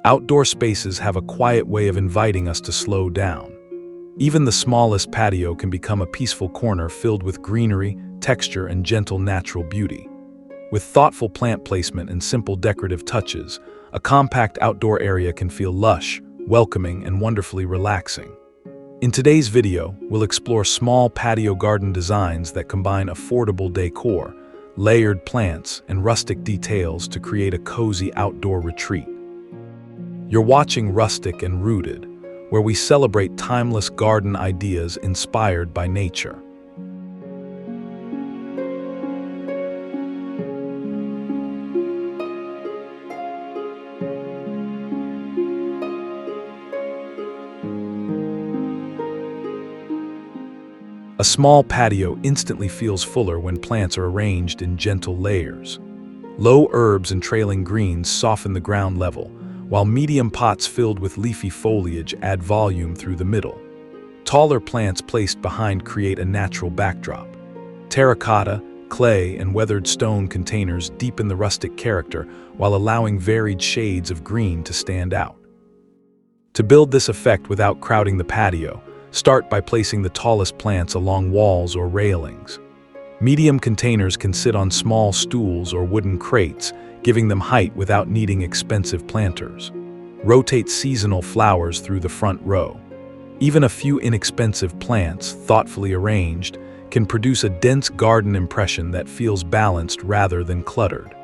Outdoor spaces have a quiet way of inviting us to slow down. Even the smallest patio can become a peaceful corner filled with greenery, texture, and gentle natural beauty. With thoughtful plant placement and simple decorative touches, a compact outdoor area can feel lush, welcoming, and wonderfully relaxing. In today's video, we'll explore small patio garden designs that combine affordable decor, layered plants, and rustic details to create a cozy outdoor retreat. You're watching Rustic and Rooted, where we celebrate timeless garden ideas inspired by nature. A small patio instantly feels fuller when plants are arranged in gentle layers. Low herbs and trailing greens soften the ground level, while medium pots filled with leafy foliage add volume through the middle. Taller plants placed behind create a natural backdrop. Terracotta, clay, and weathered stone containers deepen the rustic character while allowing varied shades of green to stand out. To build this effect without crowding the patio, start by placing the tallest plants along walls or railings. Medium containers can sit on small stools or wooden crates, giving them height without needing expensive planters. Rotate seasonal flowers through the front row. Even a few inexpensive plants, thoughtfully arranged, can produce a dense garden impression that feels balanced rather than cluttered.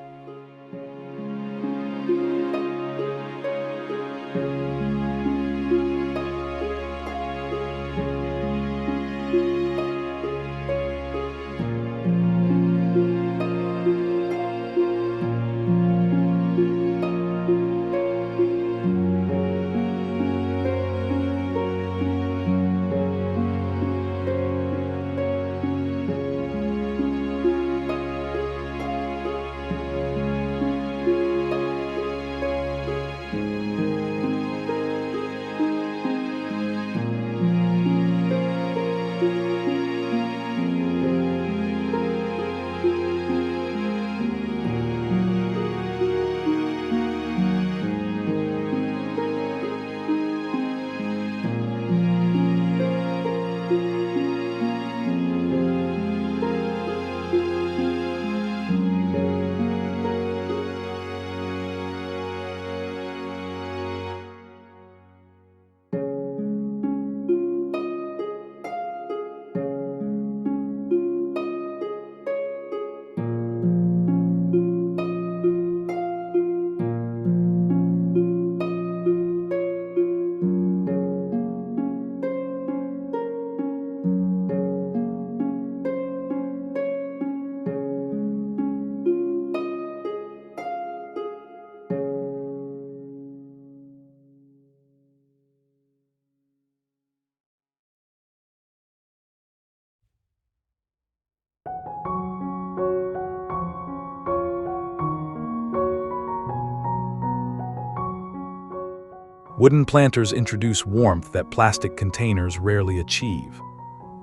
Wooden planters introduce warmth that plastic containers rarely achieve.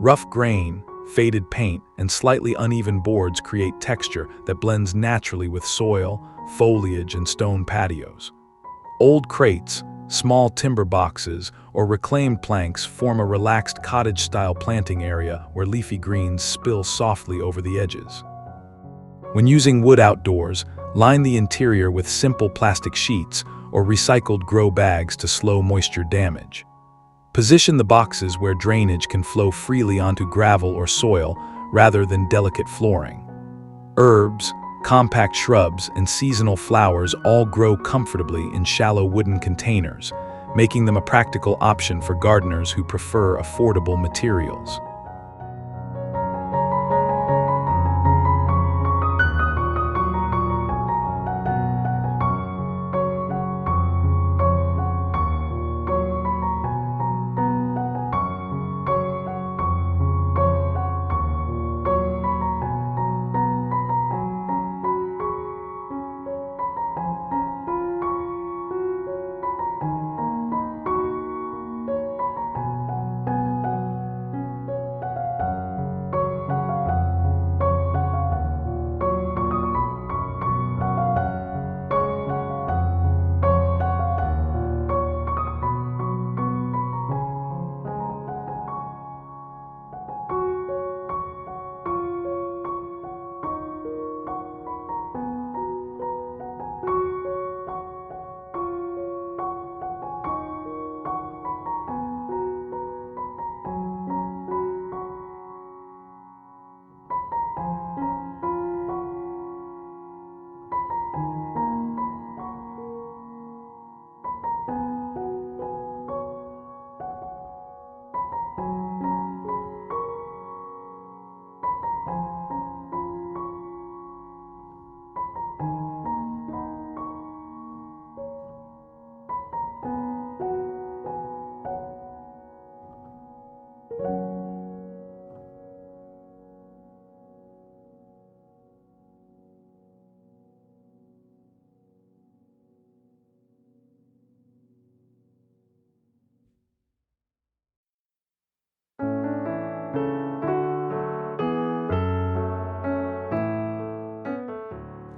Rough grain, faded paint, and slightly uneven boards create texture that blends naturally with soil, foliage, and stone patios. Old crates, small timber boxes, or reclaimed planks form a relaxed cottage-style planting area where leafy greens spill softly over the edges. When using wood outdoors, line the interior with simple plastic sheets or recycled grow bags to slow moisture damage. Position the boxes where drainage can flow freely onto gravel or soil rather than delicate flooring. Herbs, compact shrubs, and seasonal flowers all grow comfortably in shallow wooden containers, making them a practical option for gardeners who prefer affordable materials.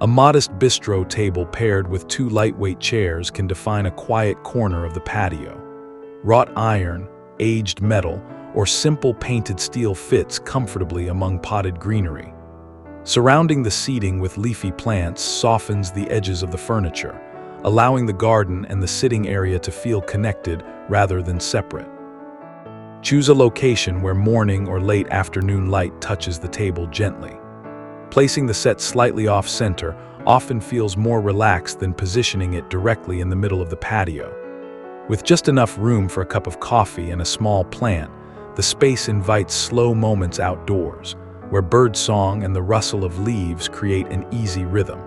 A modest bistro table paired with two lightweight chairs can define a quiet corner of the patio. Wrought iron, aged metal, or simple painted steel fits comfortably among potted greenery. Surrounding the seating with leafy plants softens the edges of the furniture, allowing the garden and the sitting area to feel connected rather than separate. Choose a location where morning or late afternoon light touches the table gently. Placing the set slightly off-center often feels more relaxed than positioning it directly in the middle of the patio. With just enough room for a cup of coffee and a small plant, the space invites slow moments outdoors, where birdsong and the rustle of leaves create an easy rhythm.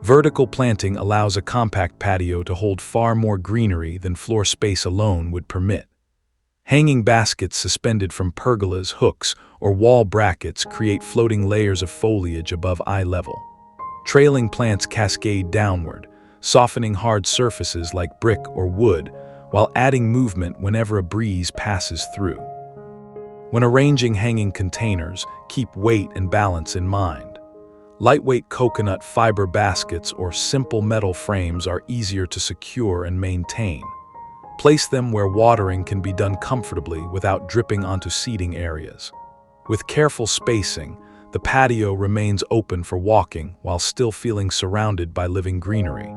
Vertical planting allows a compact patio to hold far more greenery than floor space alone would permit. Hanging baskets suspended from pergolas, hooks, or wall brackets create floating layers of foliage above eye level. Trailing plants cascade downward, softening hard surfaces like brick or wood, while adding movement whenever a breeze passes through. When arranging hanging containers, keep weight and balance in mind. Lightweight coconut fiber baskets or simple metal frames are easier to secure and maintain. Place them where watering can be done comfortably without dripping onto seating areas. With careful spacing, the patio remains open for walking while still feeling surrounded by living greenery.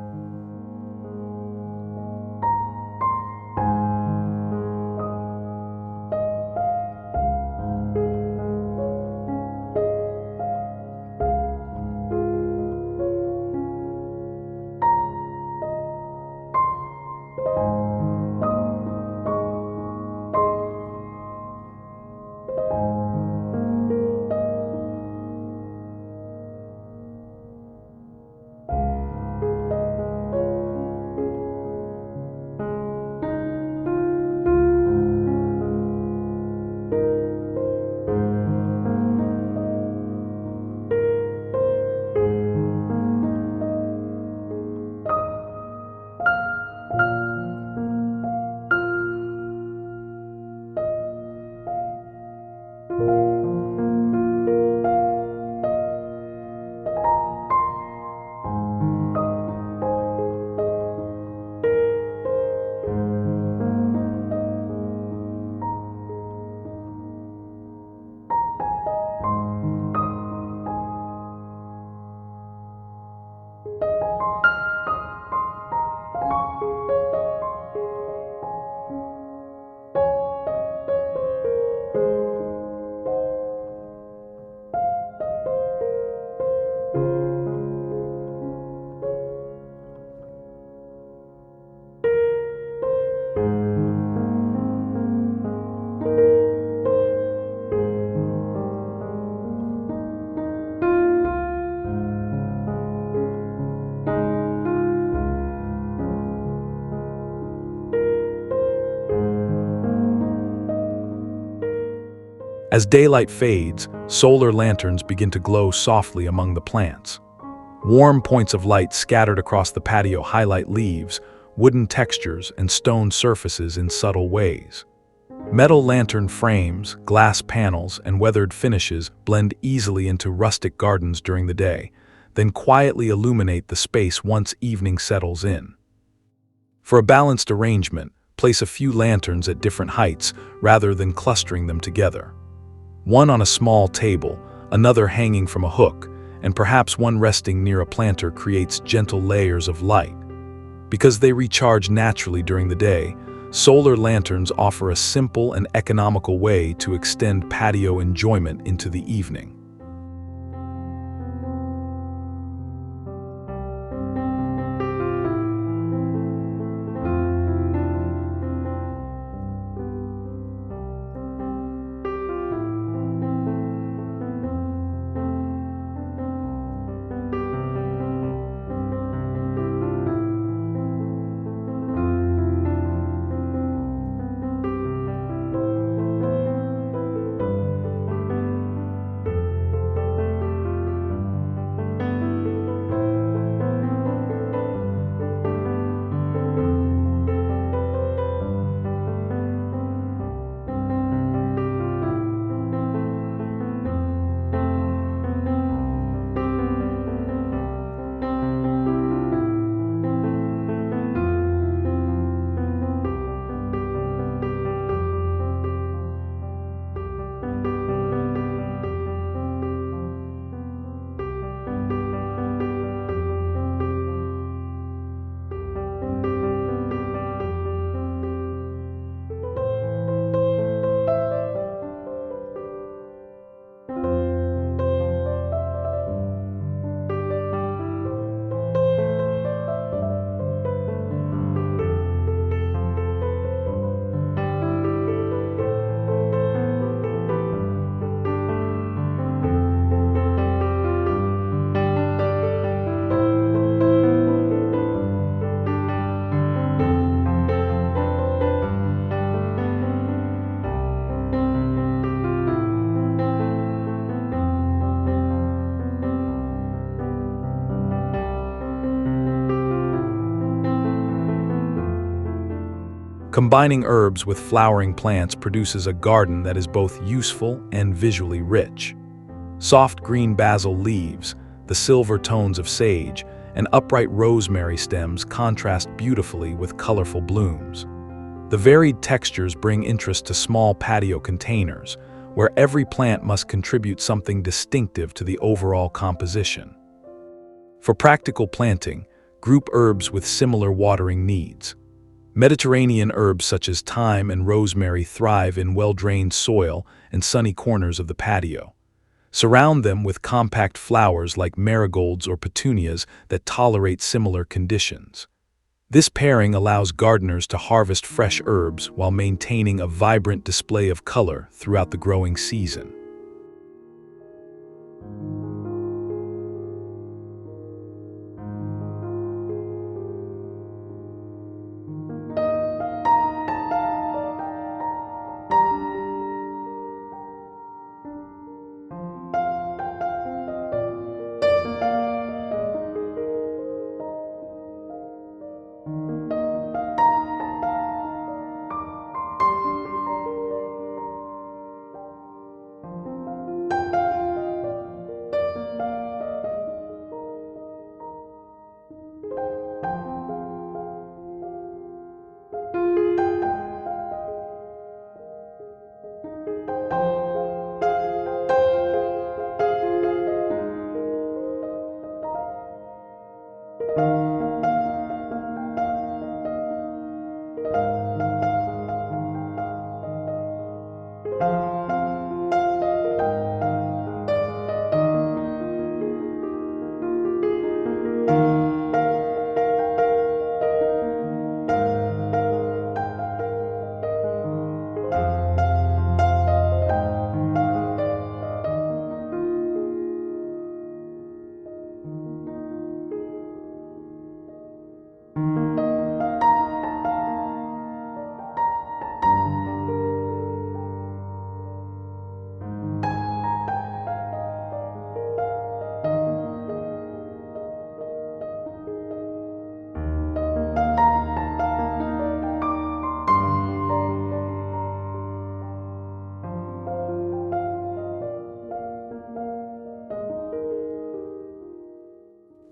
As daylight fades, solar lanterns begin to glow softly among the plants. Warm points of light scattered across the patio highlight leaves, wooden textures, and stone surfaces in subtle ways. Metal lantern frames, glass panels, and weathered finishes blend easily into rustic gardens during the day, then quietly illuminate the space once evening settles in. For a balanced arrangement, place a few lanterns at different heights rather than clustering them together. One on a small table, another hanging from a hook, and perhaps one resting near a planter creates gentle layers of light. Because they recharge naturally during the day, solar lanterns offer a simple and economical way to extend patio enjoyment into the evening. Combining herbs with flowering plants produces a garden that is both useful and visually rich. Soft green basil leaves, the silver tones of sage, and upright rosemary stems contrast beautifully with colorful blooms. The varied textures bring interest to small patio containers, where every plant must contribute something distinctive to the overall composition. For practical planting, group herbs with similar watering needs. Mediterranean herbs such as thyme and rosemary thrive in well-drained soil and sunny corners of the patio. Surround them with compact flowers like marigolds or petunias that tolerate similar conditions. This pairing allows gardeners to harvest fresh herbs while maintaining a vibrant display of color throughout the growing season.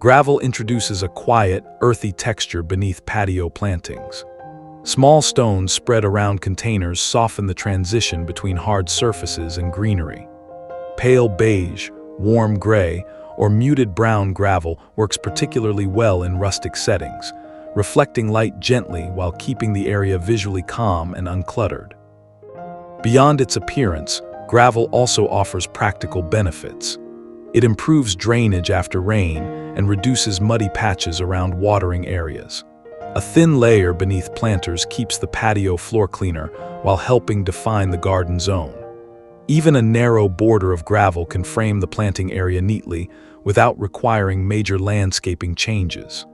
Gravel introduces a quiet, earthy texture beneath patio plantings. Small stones spread around containers soften the transition between hard surfaces and greenery. Pale beige, warm gray, or muted brown gravel works particularly well in rustic settings, reflecting light gently while keeping the area visually calm and uncluttered. Beyond its appearance, gravel also offers practical benefits. It improves drainage after rain and reduces muddy patches around watering areas. A thin layer beneath planters keeps the patio floor cleaner while helping define the garden zone. Even a narrow border of gravel can frame the planting area neatly without requiring major landscaping changes.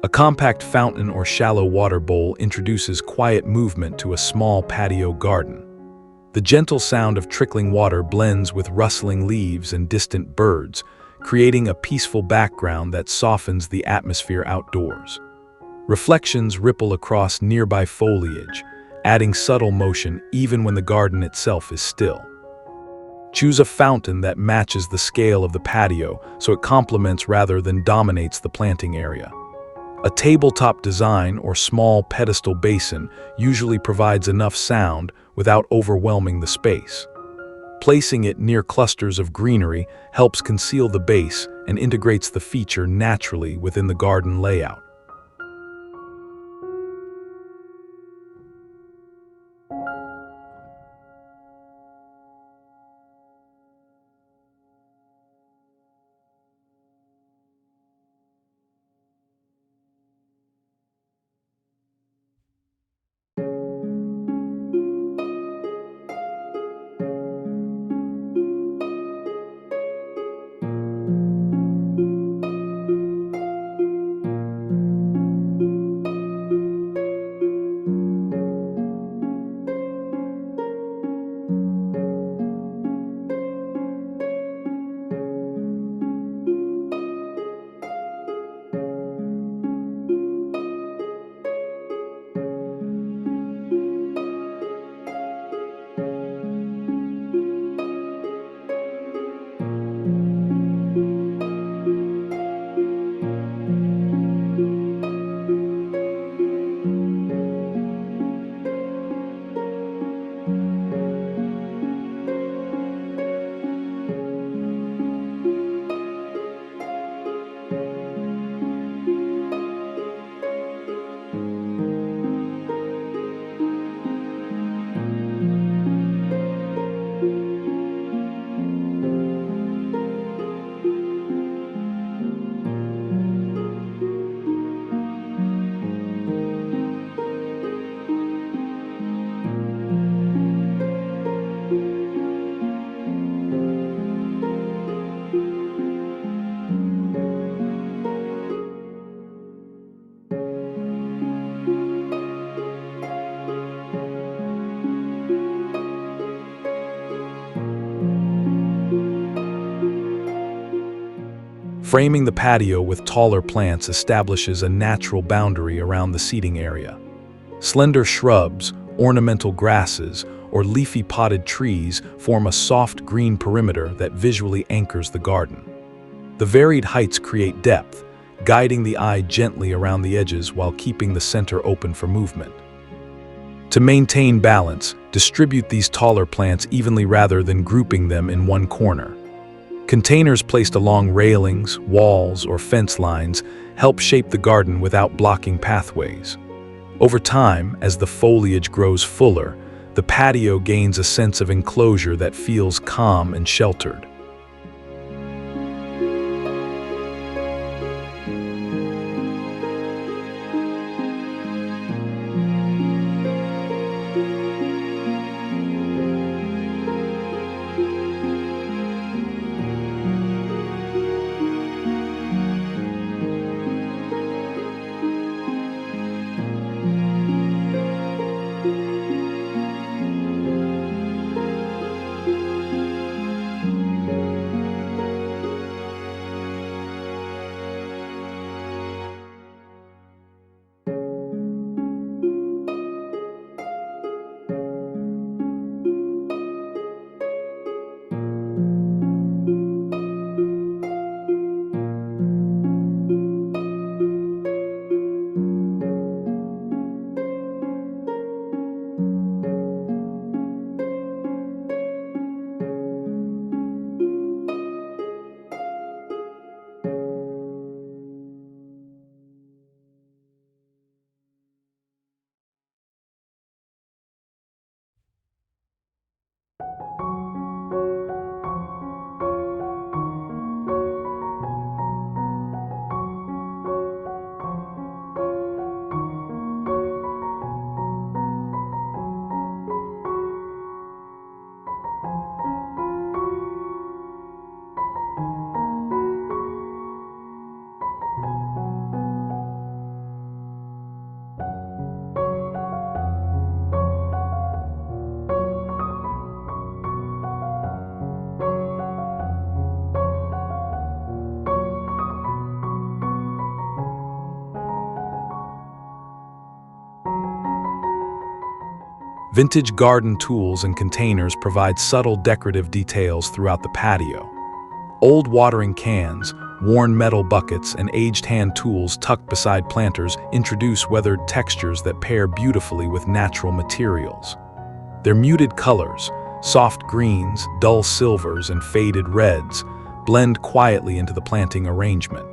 A compact fountain or shallow water bowl introduces quiet movement to a small patio garden. The gentle sound of trickling water blends with rustling leaves and distant birds, creating a peaceful background that softens the atmosphere outdoors. Reflections ripple across nearby foliage, adding subtle motion even when the garden itself is still. Choose a fountain that matches the scale of the patio so it complements rather than dominates the planting area. A tabletop design or small pedestal basin usually provides enough sound without overwhelming the space. Placing it near clusters of greenery helps conceal the base and integrates the feature naturally within the garden layout. Framing the patio with taller plants establishes a natural boundary around the seating area. Slender shrubs, ornamental grasses, or leafy potted trees form a soft green perimeter that visually anchors the garden. The varied heights create depth, guiding the eye gently around the edges while keeping the center open for movement. To maintain balance, distribute these taller plants evenly rather than grouping them in one corner. Containers placed along railings, walls, or fence lines help shape the garden without blocking pathways. Over time, as the foliage grows fuller, the patio gains a sense of enclosure that feels calm and sheltered. Vintage garden tools and containers provide subtle decorative details throughout the patio. Old watering cans, worn metal buckets, and aged hand tools tucked beside planters introduce weathered textures that pair beautifully with natural materials. Their muted colors, soft greens, dull silvers, and faded reds, blend quietly into the planting arrangement.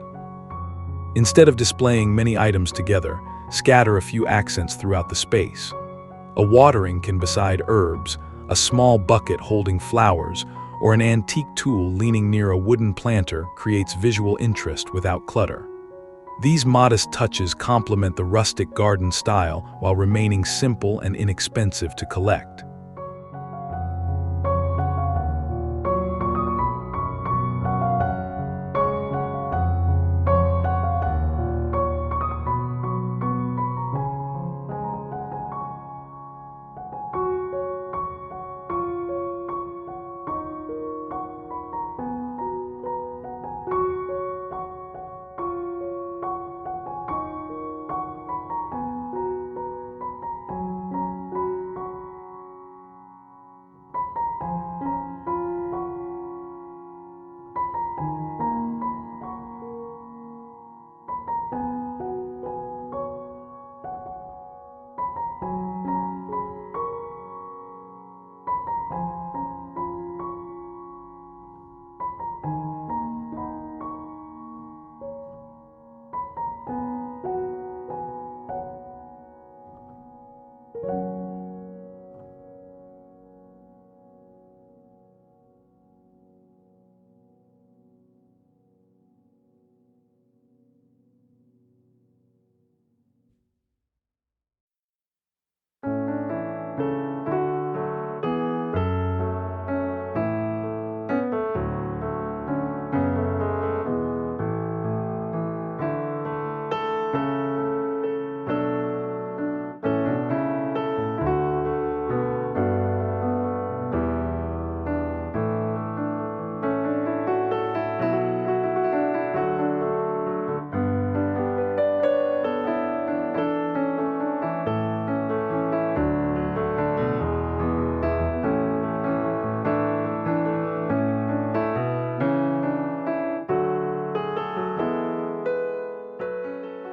Instead of displaying many items together, scatter a few accents throughout the space. A watering can beside herbs, a small bucket holding flowers, or an antique tool leaning near a wooden planter creates visual interest without clutter. These modest touches complement the rustic garden style while remaining simple and inexpensive to collect.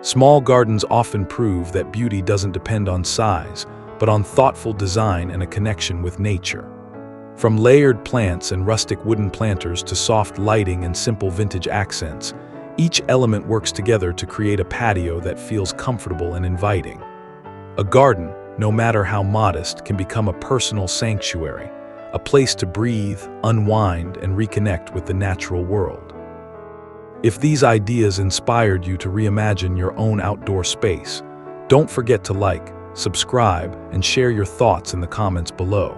Small gardens often prove that beauty doesn't depend on size, but on thoughtful design and a connection with nature. From layered plants and rustic wooden planters to soft lighting and simple vintage accents, each element works together to create a patio that feels comfortable and inviting. A garden, no matter how modest, can become a personal sanctuary, a place to breathe, unwind, and reconnect with the natural world. If these ideas inspired you to reimagine your own outdoor space, don't forget to like, subscribe, and share your thoughts in the comments below.